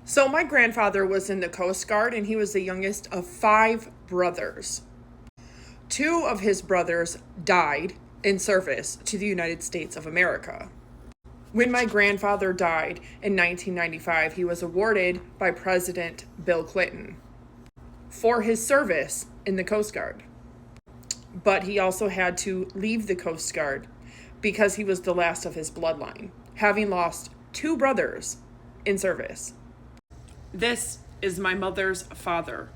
So my grandfather was in the Coast Guard, and he was the youngest of 5 brothers. 2 of his brothers died in service to the United States of America. When my grandfather died in 1995, he was awarded by President Bill Clinton for his service in the Coast Guard. But he also had to leave the Coast Guard because he was the last of his bloodline, having lost 2 brothers in service. This is my mother's father,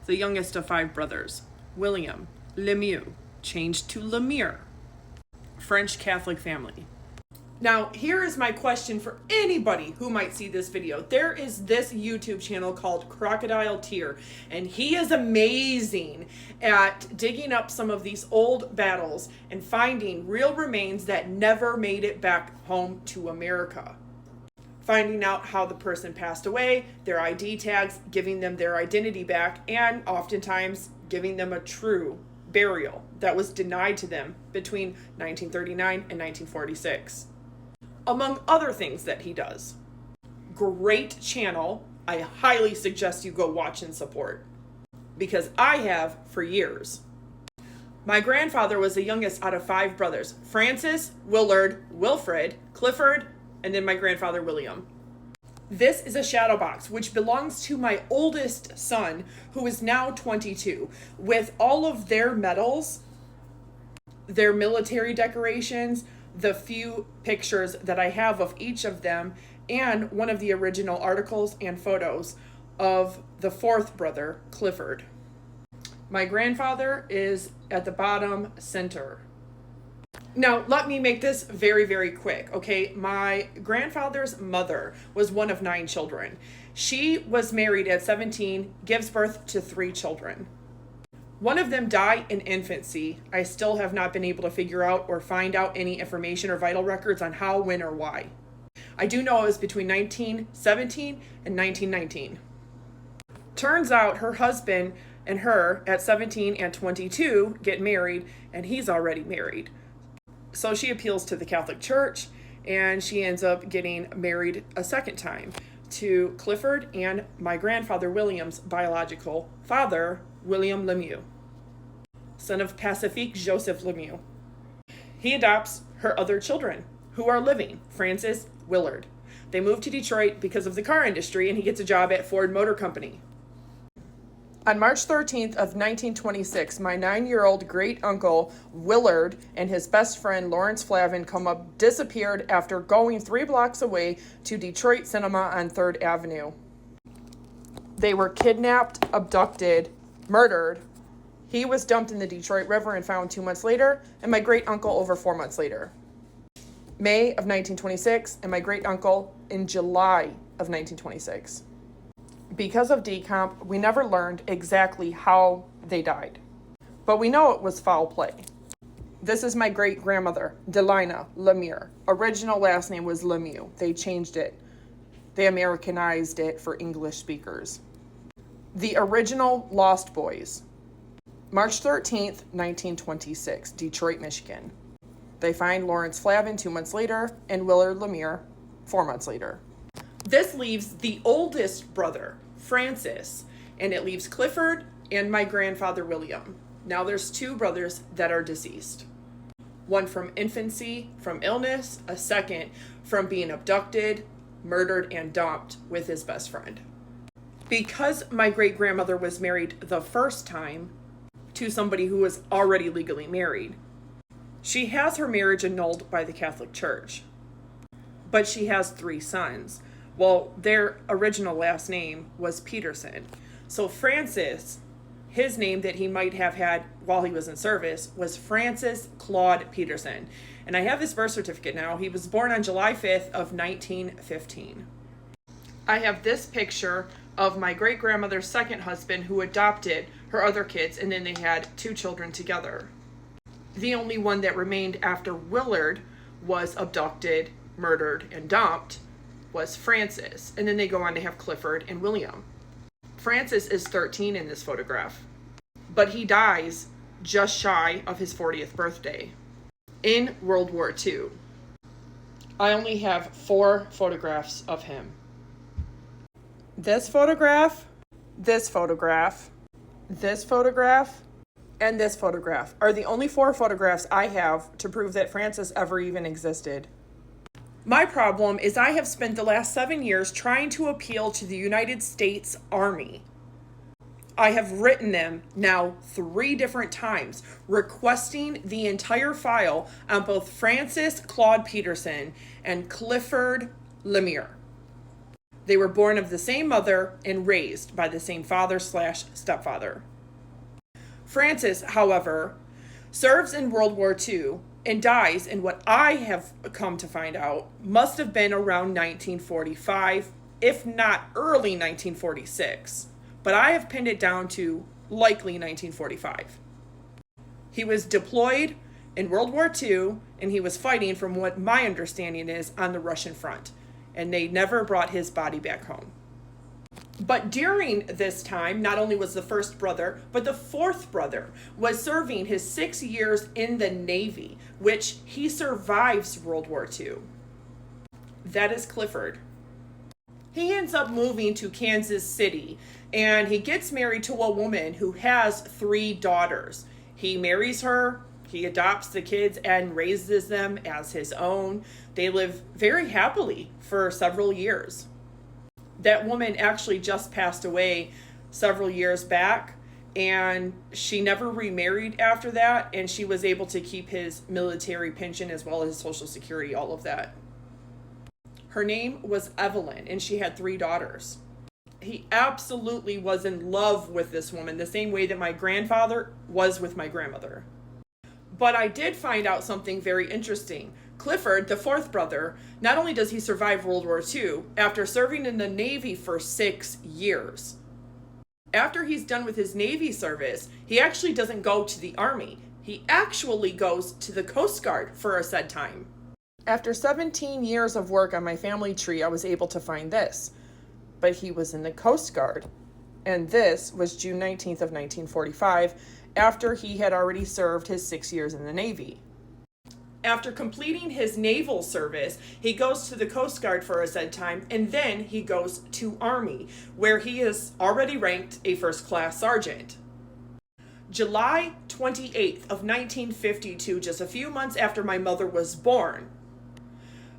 the youngest of 5 brothers, William Lemieux, changed to Lemire, French Catholic family. Now, here is my question for anybody who might see this video. There is this YouTube channel called Crocodile Tear, and he is amazing at digging up some of these old battles and finding real remains that never made it back home to America. Finding out how the person passed away, their ID tags, giving them their identity back, and oftentimes giving them a true burial that was denied to them between 1939 and 1946. Among other things that he does. Great channel. I highly suggest you go watch and support, because I have for years. My grandfather was the youngest out of 5 brothers: Francis, Willard, Wilfred, Clifford, and then my grandfather William. This is a shadow box which belongs to my oldest son, who is now 22, with all of their medals, their military decorations, the few pictures that I have of each of them, and one of the original articles and photos of the 4th brother, Clifford. My grandfather is at the bottom center. Now, let me make this very, very quick, okay? My grandfather's mother was one of 9 children. She was married at 17, gives birth to 3 children. One of them died in infancy. I still have not been able to figure out or find out any information or vital records on how, when, or why. I do know it was between 1917 and 1919. Turns out her husband and her at 17 and 22 get married, and he's already married. So she appeals to the Catholic Church, and she ends up getting married a second time to Clifford and my grandfather William's biological father, William Lemieux, son of Pacifique Joseph Lemieux. He adopts her other children, who are living, Francis, Willard. They move to Detroit because of the car industry, and he gets a job at Ford Motor Company. On March 13th of 1926, my 9-year-old great-uncle Willard and his best friend Lawrence Flavin disappeared after going 3 blocks away to Detroit Cinema on 3rd Avenue. They were kidnapped, abducted, murdered. He was dumped in the Detroit River and found 2 months later, and my great-uncle over 4 months later. May of 1926, and my great-uncle in July of 1926. Because of decomp, we never learned exactly how they died, but we know it was foul play. This is my great-grandmother, Delina Lemire. Original last name was Lemieux. They changed it. They Americanized it for English speakers. The original Lost Boys. March 13th, 1926, Detroit, Michigan. They find Lawrence Flavin 2 months later and Willard Lemire 4 months later. This leaves the oldest brother, Francis, and it leaves Clifford and my grandfather William. Now there's 2 brothers that are deceased. One from infancy, from illness, a second from being abducted, murdered, and dumped with his best friend. Because my great-grandmother was married the first time to somebody who was already legally married, she has her marriage annulled by the Catholic Church. But she has 3 sons. Well, their original last name was Peterson. So Francis, his name that he might have had while he was in service was Francis Claude Peterson. And I have his birth certificate now. He was born on July 5th of 1915. I have this picture of my great-grandmother's second husband who adopted her other kids, and then they had 2 children together. The only one that remained after Willard was abducted, murdered, and dumped was Francis, and then they go on to have Clifford and William. Francis is 13 in this photograph, but he dies just shy of his 40th birthday in World War II. I only have 4 photographs of him. This photograph, this photograph, this photograph, and this photograph are the only 4 photographs I have to prove that Francis ever even existed. My problem is I have spent the last 7 years trying to appeal to the United States Army. I have written them now 3 different times, requesting the entire file on both Francis Claude Peterson and Clifford Lemire. They were born of the same mother and raised by the same father/stepfather. Francis, however, serves in World War II and dies in what I have come to find out must have been around 1945, if not early 1946. But I have pinned it down to likely 1945. He was deployed in World War II, and he was fighting, from what my understanding is, on the Russian front. And they never brought his body back home. But during this time, not only was the first brother, but the 4th brother was serving his 6 years in the Navy, which he survives World War II. That is Clifford. He ends up moving to Kansas City, and he gets married to a woman who has 3 daughters. He marries her, he adopts the kids and raises them as his own. They live very happily for several years. That woman actually just passed away several years back, and she never remarried after that, and she was able to keep his military pension as well as his Social Security, all of that. Her name was Evelyn, and she had 3 daughters. He absolutely was in love with this woman, the same way that my grandfather was with my grandmother. But I did find out something very interesting. Clifford, the 4th brother, not only does he survive World War II, after serving in the Navy for 6 years. After he's done with his Navy service, he actually doesn't go to the Army. He actually goes to the Coast Guard for a said time. After 17 years of work on my family tree, I was able to find this. But he was in the Coast Guard. And this was June 19th of 1945, after he had already served his 6 years in the Navy. After completing his naval service, he goes to the Coast Guard for a said time, and then he goes to Army, where he is already ranked a first-class sergeant. July 28th of 1952, just a few months after my mother was born,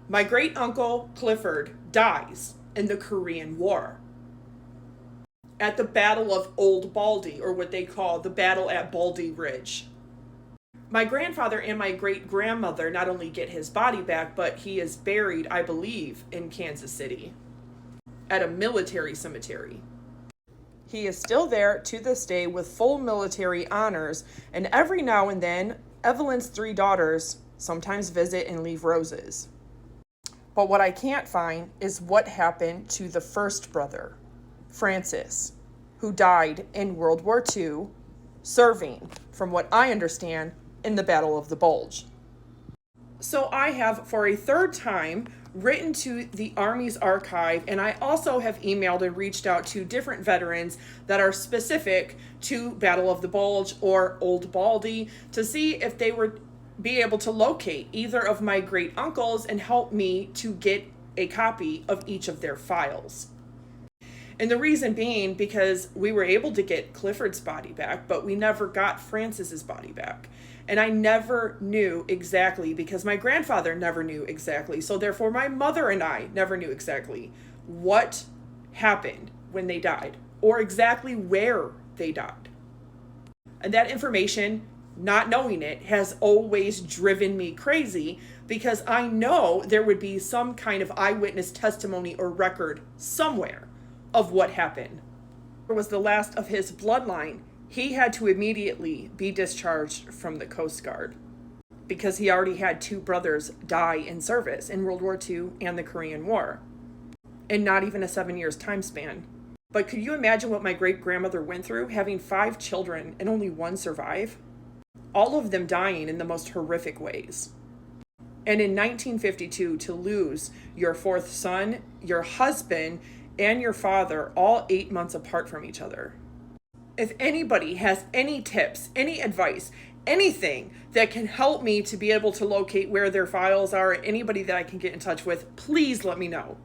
my great-uncle Clifford dies in the Korean War at the Battle of Old Baldy, or what they call the Battle at Baldy Ridge. My grandfather and my great-grandmother not only get his body back, but he is buried, I believe, in Kansas City at a military cemetery. He is still there to this day with full military honors, and every now and then, Evelyn's 3 daughters sometimes visit and leave roses. But what I can't find is what happened to the 1st brother, Francis, who died in World War II, serving, from what I understand, in the Battle of the Bulge. So I have, for a 3rd time, written to the Army's archive, and I also have emailed and reached out to different veterans that are specific to Battle of the Bulge or Old Baldy to see if they would be able to locate either of my great uncles and help me to get a copy of each of their files. And the reason being because we were able to get Clifford's body back, but we never got Francis's body back. And I never knew exactly, because my grandfather never knew exactly. So therefore my mother and I never knew exactly what happened when they died or exactly where they died. And that information, not knowing it, has always driven me crazy, because I know there would be some kind of eyewitness testimony or record somewhere of what happened. It was the last of his bloodline. He had to immediately be discharged from the Coast Guard because he already had 2 brothers die in service in World War II and the Korean War, and not even a 7 years time span. But could you imagine what my great-grandmother went through, having 5 children and only 1 survive? All of them dying in the most horrific ways. And in 1952, to lose your 4th son, your husband, and your father all 8 months apart from each other. If anybody has any tips, any advice, anything that can help me to be able to locate where their files are, anybody that I can get in touch with, please let me know.